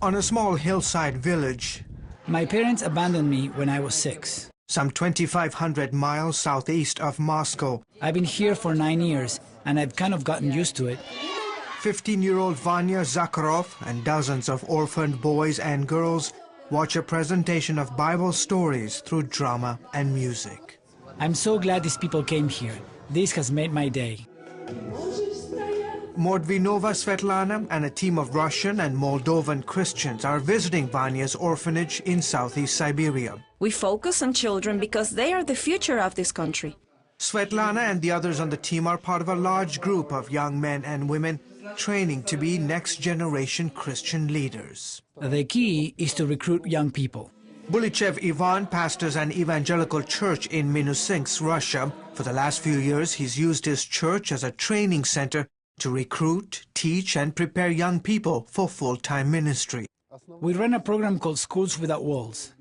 On a small hillside village, My parents abandoned me when I was 6. some 2,500 miles southeast of Moscow, I've been here for 9 years, and I've kind of gotten used to it. 15-year-old Vanya Zakharov and dozens of orphaned boys and girls watch a presentation of Bible stories through drama and music. I'm so glad these people came here. This has made my day. Mordvinova Svetlana and a team of Russian and Moldovan Christians are visiting Vanya's orphanage in southeast Siberia. We focus on children because they are the future of this country. Svetlana and the others on the team are part of a large group of young men and women training to be next-generation Christian leaders. The key is to recruit young people. Bulichev Ivan pastors an evangelical church in Minusink, Russia. For the last few years, he's used his church as a training center to recruit, teach, and prepare young people for full-time ministry. We run a program called Schools Without Walls.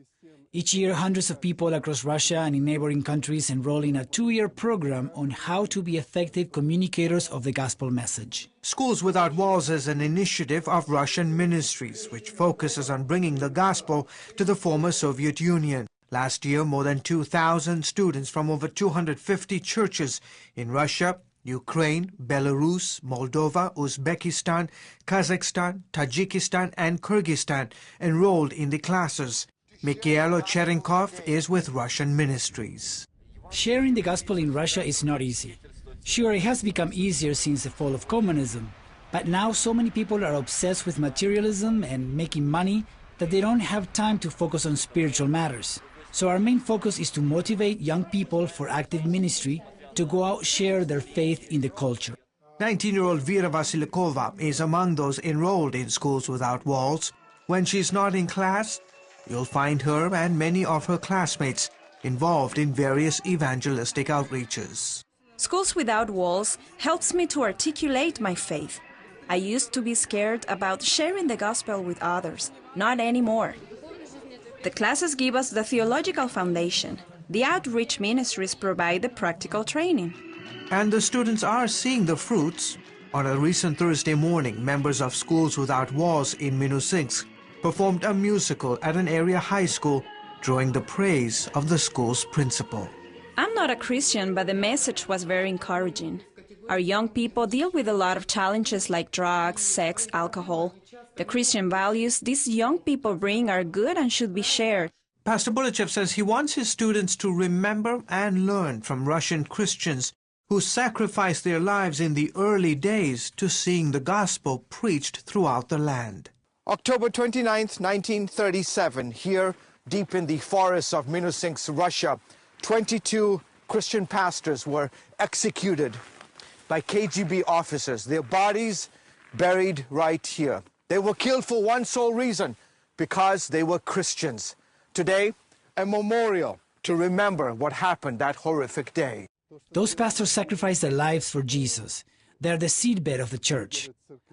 Each year, hundreds of people across Russia and in neighboring countries enroll in a 2-year program on how to be effective communicators of the gospel message. Schools Without Walls is an initiative of Russian Ministries, which focuses on bringing the gospel to the former Soviet Union. Last year, more than 2,000 students from over 250 churches in Russia, Ukraine, Belarus, Moldova, Uzbekistan, Kazakhstan, Tajikistan, and Kyrgyzstan enrolled in the classes. Mikhailo Cherenkov is with Russian Ministries. Sharing the gospel in Russia is not easy. Sure, it has become easier since the fall of communism, but now so many people are obsessed with materialism and making money that they don't have time to focus on spiritual matters. So our main focus is to motivate young people for active ministry to go out share their faith in the culture. 19-year-old Vera Vasilikova is among those enrolled in Schools Without Walls. When she's not in class, you'll find her and many of her classmates involved in various evangelistic outreaches. Schools Without Walls helps me to articulate my faith. I used to be scared about sharing the gospel with others, not anymore. The classes give us the theological foundation. The outreach ministries provide the practical training. And the students are seeing the fruits. On a recent Thursday morning, members of Schools Without Walls in Minusink performed a musical at an area high school, drawing the praise of the school's principal. I'm not a Christian, but the message was very encouraging. Our young people deal with a lot of challenges like drugs, sex, alcohol. The Christian values these young people bring are good and should be shared. Pastor Bulichev says he wants his students to remember and learn from Russian Christians who sacrificed their lives in the early days to seeing the gospel preached throughout the land. October 29th, 1937, here deep in the forests of Minusink, Russia, 22 Christian pastors were executed by KGB officers, their bodies buried right here. They were killed for one sole reason, because they were Christians. Today, a memorial to remember what happened that horrific day. Those pastors sacrificed their lives for Jesus. They're the seedbed of the church.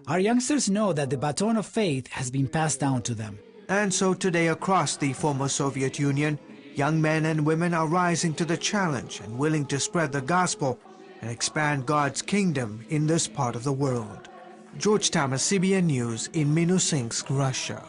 Our youngsters know that the baton of faith has been passed down to them. And so today across the former Soviet Union, young men and women are rising to the challenge and willing to spread the gospel and expand God's kingdom in this part of the world. George Thomas, CBN News in Minusink, Russia.